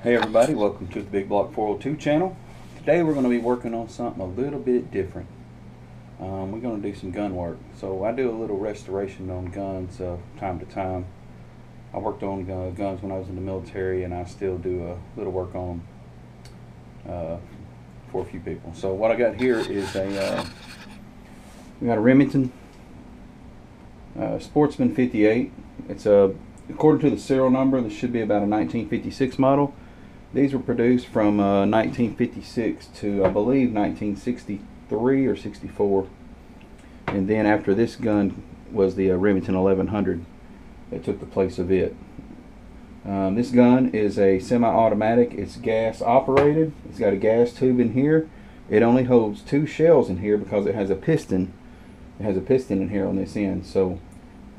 Hey everybody, welcome to the Big Block 402 channel. Today we're going to be working on something a little bit different. We're going to do some gun work. So I do a little restoration on guns time to time. I worked on guns when I was in the military, and I still do a little work on them for a few people. So what I got here is we got a Remington Sportsman 58. It's according to the serial number, this should be about a 1956 model. These were produced from 1956 to, I believe, 1963 or 64. And then after this gun was the Remington 1100 that took the place of it. This gun is a semi-automatic. It's gas operated. It's got a gas tube in here. It only holds 2 shells in here because it has a piston. It has a piston in here on this end. So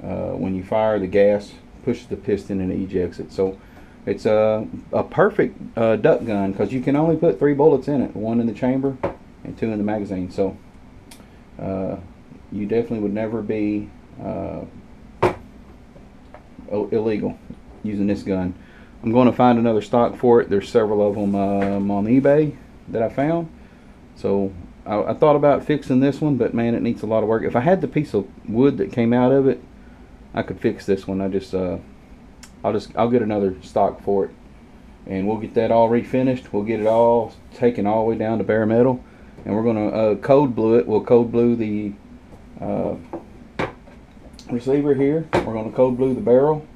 when you fire, the gas pushes the piston and it ejects it. So it's a perfect duck gun because you can only put 3 bullets in it, 1 in the chamber and 2 in the magazine. So you definitely would never be illegal using this gun. I'm going to find another stock for it. There's several of them on eBay that I found. So I thought about fixing this one, but man, it needs a lot of work. If I had the piece of wood that came out of it, I could fix this one. I'll get another stock for it, and we'll get that all refinished. We'll get it all taken all the way down to bare metal, and we're gonna code blue it. We'll code blue the receiver here. We're gonna code blue the barrel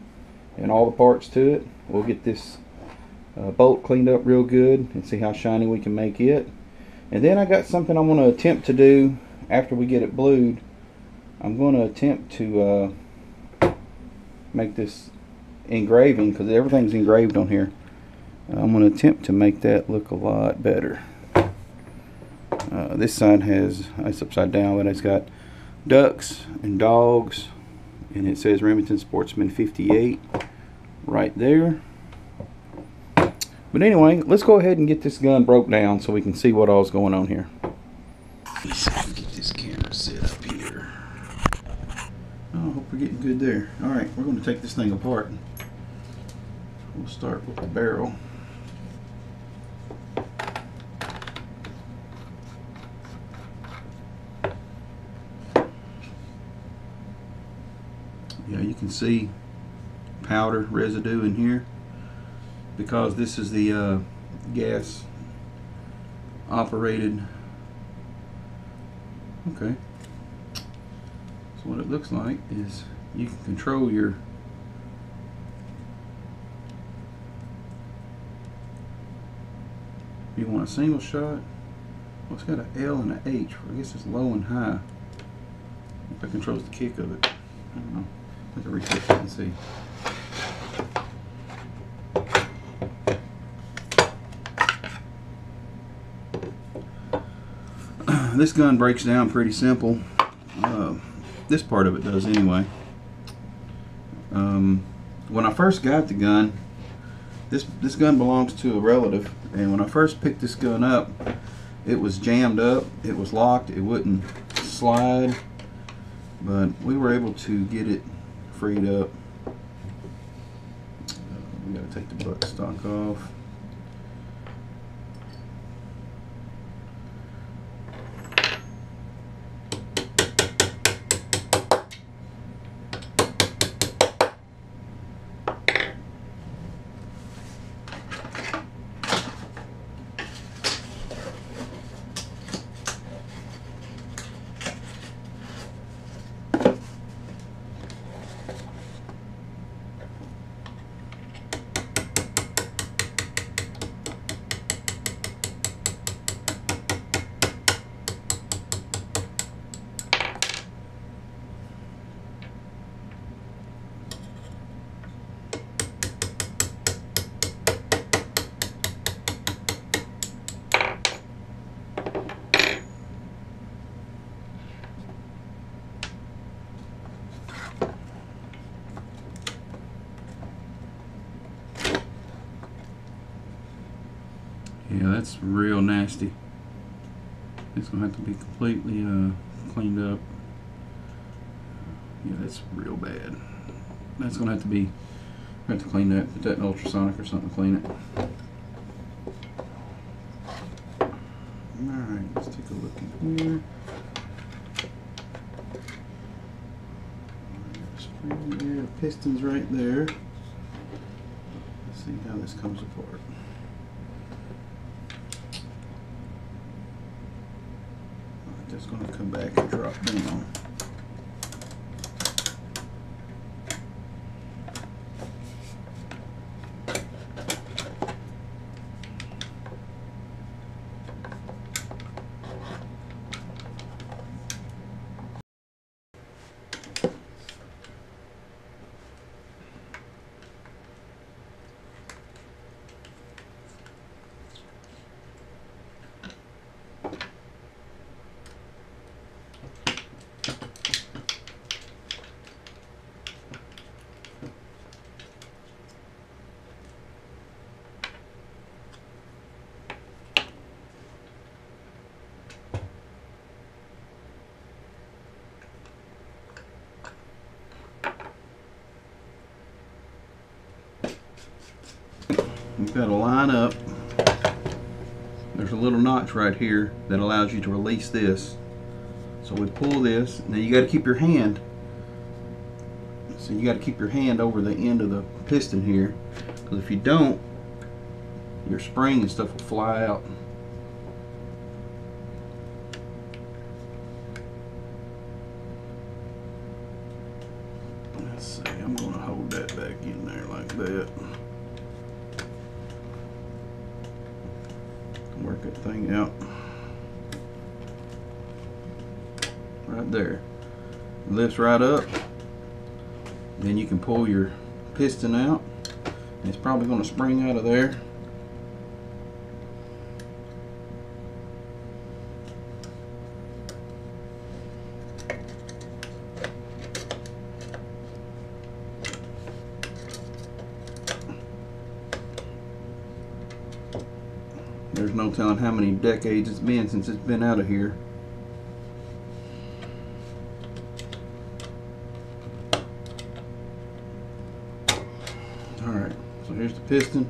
and all the parts to it. We'll get this bolt cleaned up real good and see how shiny we can make it. And then I got something I'm gonna attempt to do after we get it blued. I'm gonna attempt to make this engraving, because everything's engraved on here. I'm going to attempt to make that look a lot better. This side it's upside down, but it's got ducks and dogs, and it says Remington Sportsman 58 right there. But anyway, let's go ahead and get this gun broke down so we can see what all's going on here. Let's get this camera set up here. Oh, I hope we're getting good there. Alright, we're going to take this thing apart. We'll start with the barrel. Yeah, you can see powder residue in here because this is the gas operated. Okay. So what it looks like is you can control your you want a single shot. Well, it's got an L and an H. I guess it's low and high. If that controls the kick of it. I don't know. Let me refresh it and see. This gun breaks down pretty simple. This part of it does anyway. When I first got the gun, this gun belongs to a relative, and when I first picked this gun up, it was jammed up, it was locked, it wouldn't slide, but we were able to get it freed up. We gotta take the buttstock off. Yeah, that's real nasty. It's gonna have to be completely cleaned up. Yeah, that's real bad. That's gonna have to be, clean that, put that in ultrasonic or something to clean it. Let's take a look in here. Spring there, the piston's right there. Let's see how this comes apart. Just going to come back and drop down. You've got to line up. There's a little notch right here that allows you to release this. So we pull this. Now you got to keep your hand. So you got to keep your hand over the end of the piston here, because if you don't, your spring and stuff will fly out. Let's see. I'm going to hold that back in there like that. Work that thing out right there. Lifts right up. Then you can pull your piston out. It's probably going to spring out of there. There's no telling how many decades it's been since it's been out of here. Alright, so here's the piston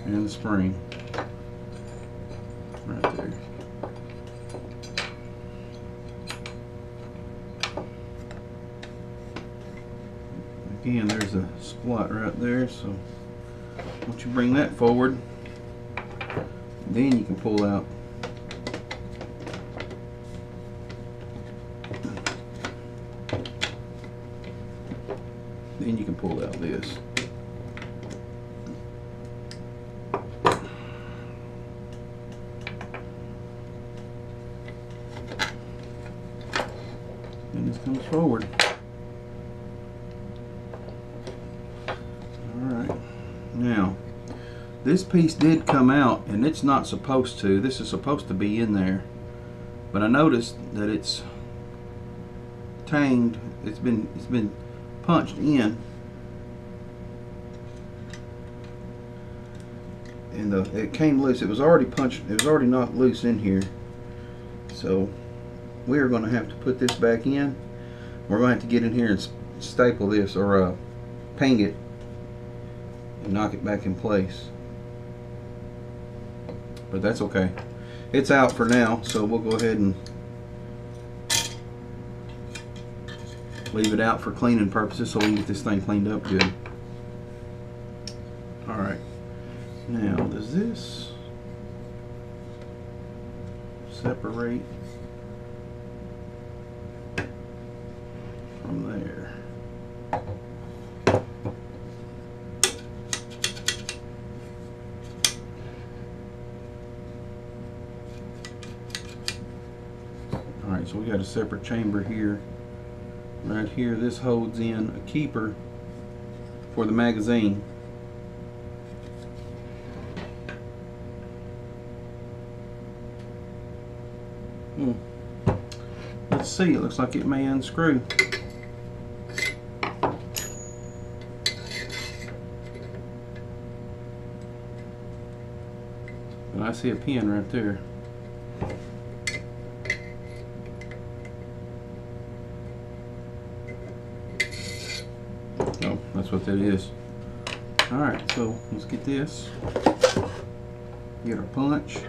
and the spring right there. Again, there's a spot right there, so once you bring that forward, then you can pull out this. And this comes forward. Alright. Now, this piece did come out, and it's not supposed to. This is supposed to be in there. But I noticed that it's tanged. It's been punched in. And it came loose. It was already punched. It was already knocked loose in here. So we are going to have to put this back in. We're going to have to get in here and staple this, or paint it, and knock it back in place. But that's okay. It's out for now, so we'll go ahead and leave it out for cleaning purposes so we can get this thing cleaned up good. Alright. Now, does this separate from there? Alright, so we got a separate chamber here. Right here, this holds in a keeper for the magazine. Let's see, it looks like it may unscrew. But I see a pin right there. Oh, that's what that is. Alright, so let's get this. Get our punch.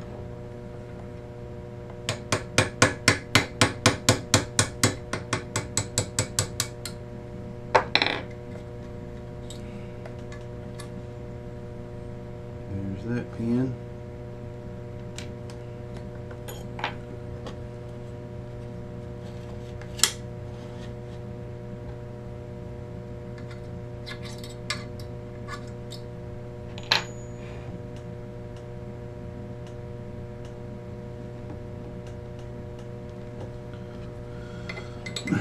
You're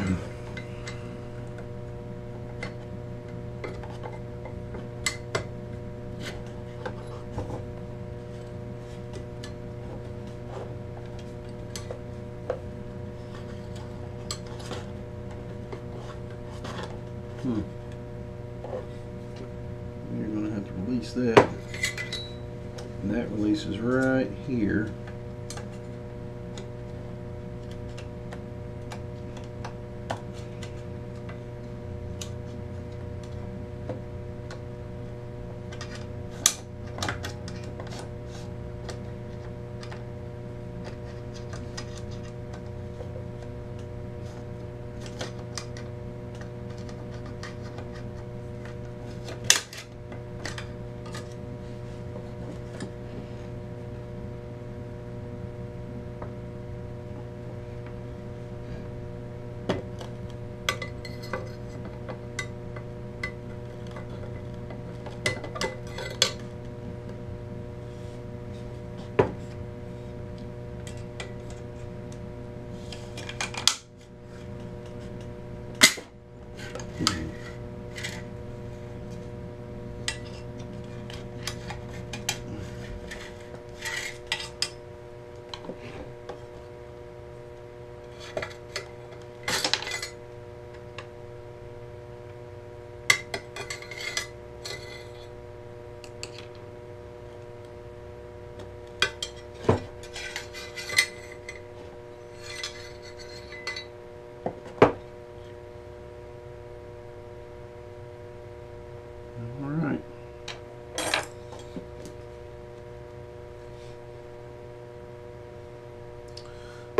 going to have to release that. And that releases right here.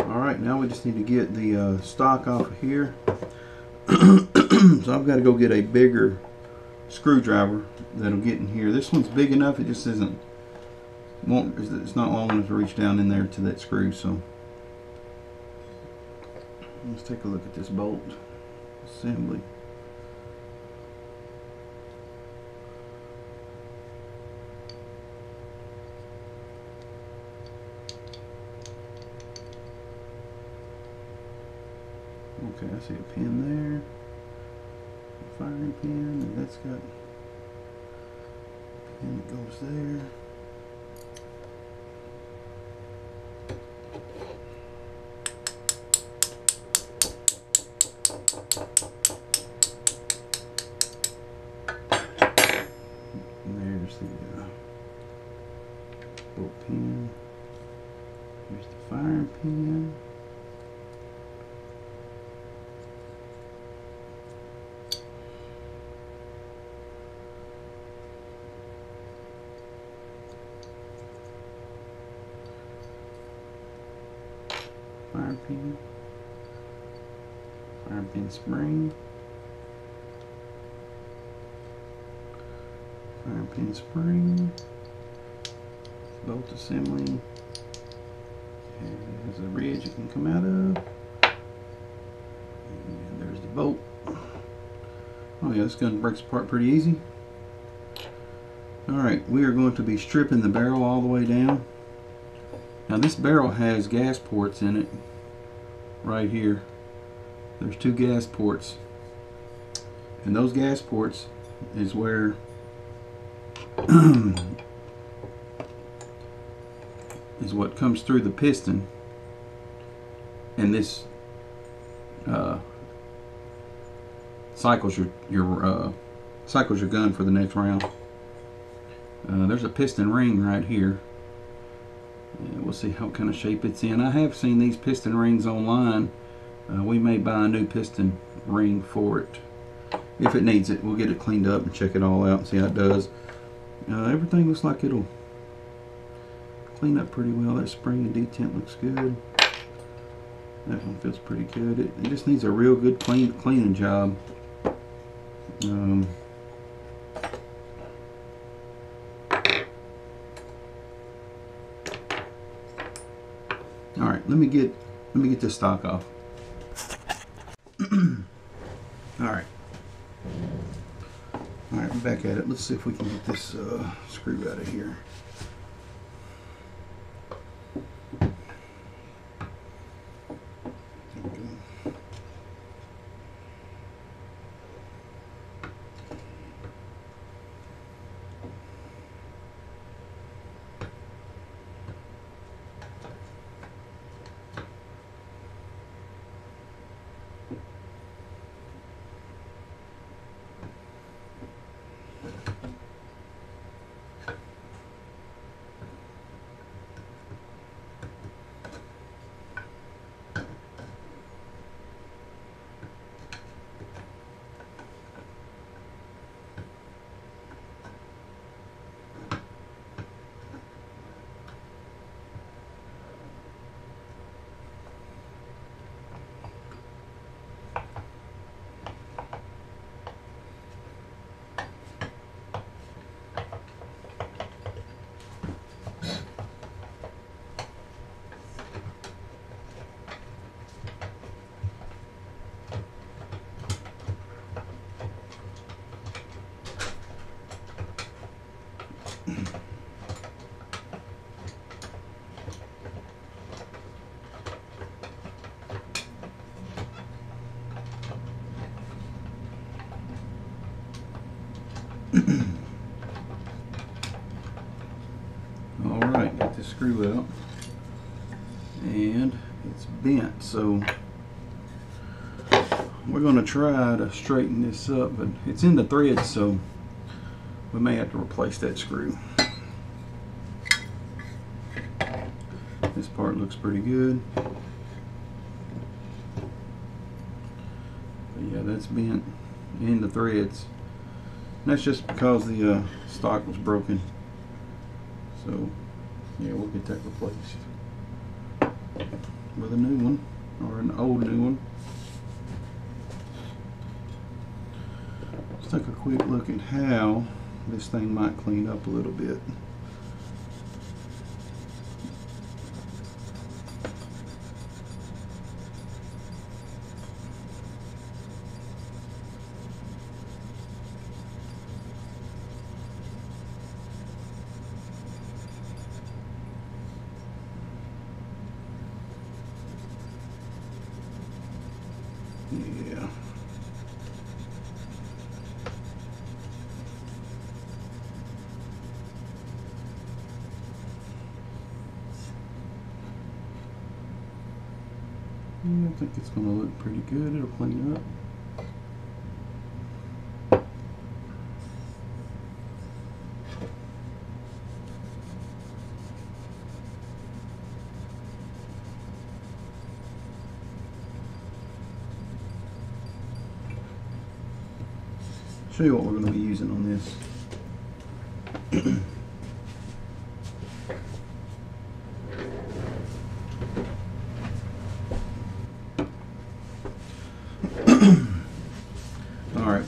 Alright, now we just need to get the stock off of here. So I've got to go get a bigger screwdriver that'll get in here. This one's big enough, it just it's not long enough to reach down in there to that screw. So let's take a look at this bolt assembly. Okay, I see a pin there, a firing pin, and that's got a pin that goes there. And there's the bolt pin. Here's the firing pin. Firing pin spring, firing pin spring, bolt assembly, and there's a ridge it can come out of, and there's the bolt. Oh yeah, this gun breaks apart pretty easy. Alright, we are going to be stripping the barrel all the way down. Now this barrel has gas ports in it right here. There's 2 gas ports, and those gas ports is where is what comes through the piston, and this cycles your gun for the next round. There's a piston ring right here. We'll see what kind of shape it's in. I have seen these piston rings online. We may buy a new piston ring for it if it needs it. We'll get it cleaned up and check it all out and see how it does. Everything looks like it'll clean up pretty well. That spring and detent looks good. That one feels pretty good. It just needs a real good cleaning job. All right, let me get this stock off. All right, we're back at it. Let's see if we can get this screw out of here. Alright, got this screw out. And it's bent, so we're going to try to straighten this up, but it's in the threads, so we may have to replace that screw. This part looks pretty good. But yeah, that's bent in the threads. And that's just because the stock was broken. So yeah, we'll get that replaced with a new one, or an old new one. Let's take a quick look at how this thing might clean up a little bit. Yeah. Yeah, I think it's going to look pretty good. It'll clean up. Show you what we're going to be using on this. Alright,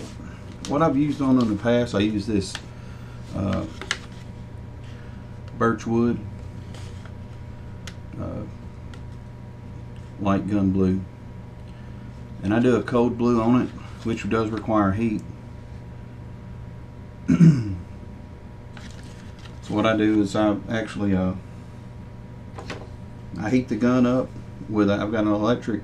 what I've used on in the past, I use this birch wood light gun blue, and I do a cold blue on it, which does require heat. So what I do is I actually I heat the gun up with I've got an electric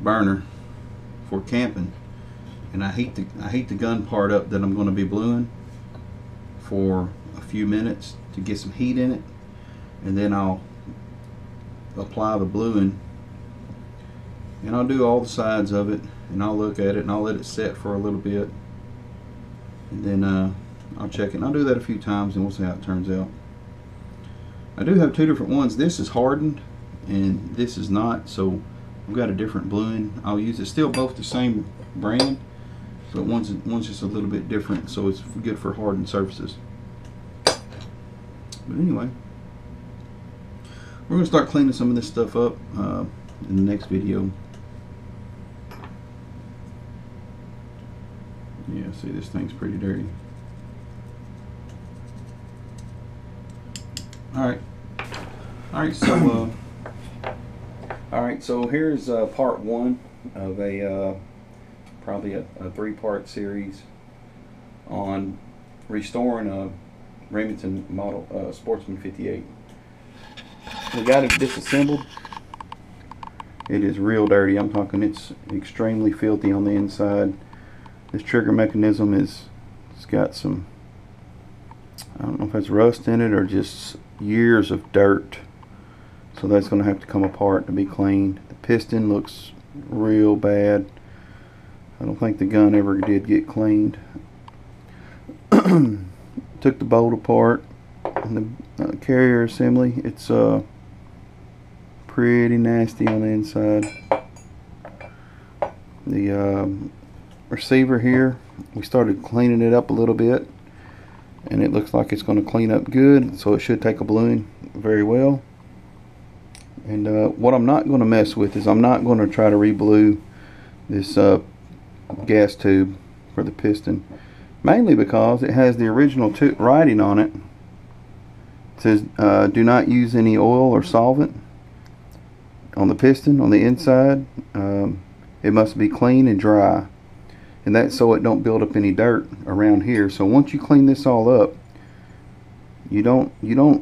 burner for camping, and I heat the gun part up that I'm going to be bluing for a few minutes to get some heat in it, and then I'll apply the bluing, and I'll do all the sides of it, and I'll look at it, and I'll let it set for a little bit, and then I'll check it, and I'll do that a few times, and we'll see how it turns out. I do have two different ones. This is hardened and this is not, so I've got a different bluing I'll use. It's still both the same brand, but one's just a little bit different, so it's good for hardened surfaces. But anyway, we're going to start cleaning some of this stuff up in the next video. Yeah, see, this thing's pretty dirty. Alright, so here's part one of a probably a 3-part series on restoring a Remington model Sportsman 58. We got it disassembled. It is real dirty. I'm talking it's extremely filthy on the inside. This trigger mechanism it's got some, I don't know if it's rust in it or just years of dirt, so that's going to have to come apart to be cleaned. The piston looks real bad. I don't think the gun ever did get cleaned. Took the bolt apart and the carrier assembly. It's pretty nasty on the inside. The receiver here, we started cleaning it up a little bit, and it looks like it's going to clean up good, so it should take a bluing very well. And what I'm not going to mess with is I'm not going to try to re-blue this gas tube for the piston, mainly because it has the original writing on it. It says do not use any oil or solvent on the piston on the inside. It must be clean and dry, and that's so it don't build up any dirt around here. So once you clean this all up, you don't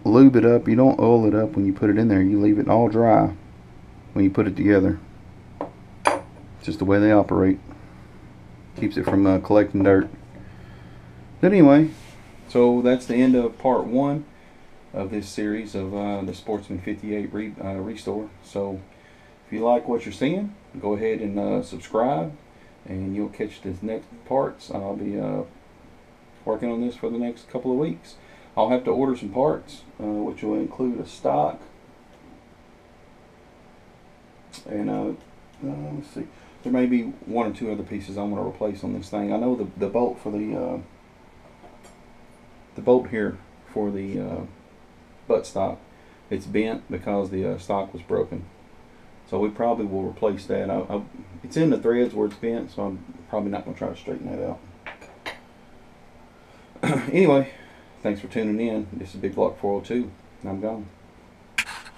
lube it up, you don't oil it up when you put it in there. You leave it all dry when you put it together. It's just the way they operate. Keeps it from collecting dirt. But anyway, so that's the end of part 1 of this series of the Sportsman 58 restore. So if you like what you're seeing, go ahead and subscribe, and you'll catch the next parts. I'll be working on this for the next couple of weeks. I'll have to order some parts, which will include a stock, and let's see, there may be 1 or 2 other pieces I'm going to replace on this thing. I know the bolt for the bolt here for the buttstock, it's bent because the stock was broken. So we probably will replace that. It's in the threads where it's bent, so I'm probably not going to try to straighten that out. Anyway, thanks for tuning in. This is Big Block 402, and I'm gone.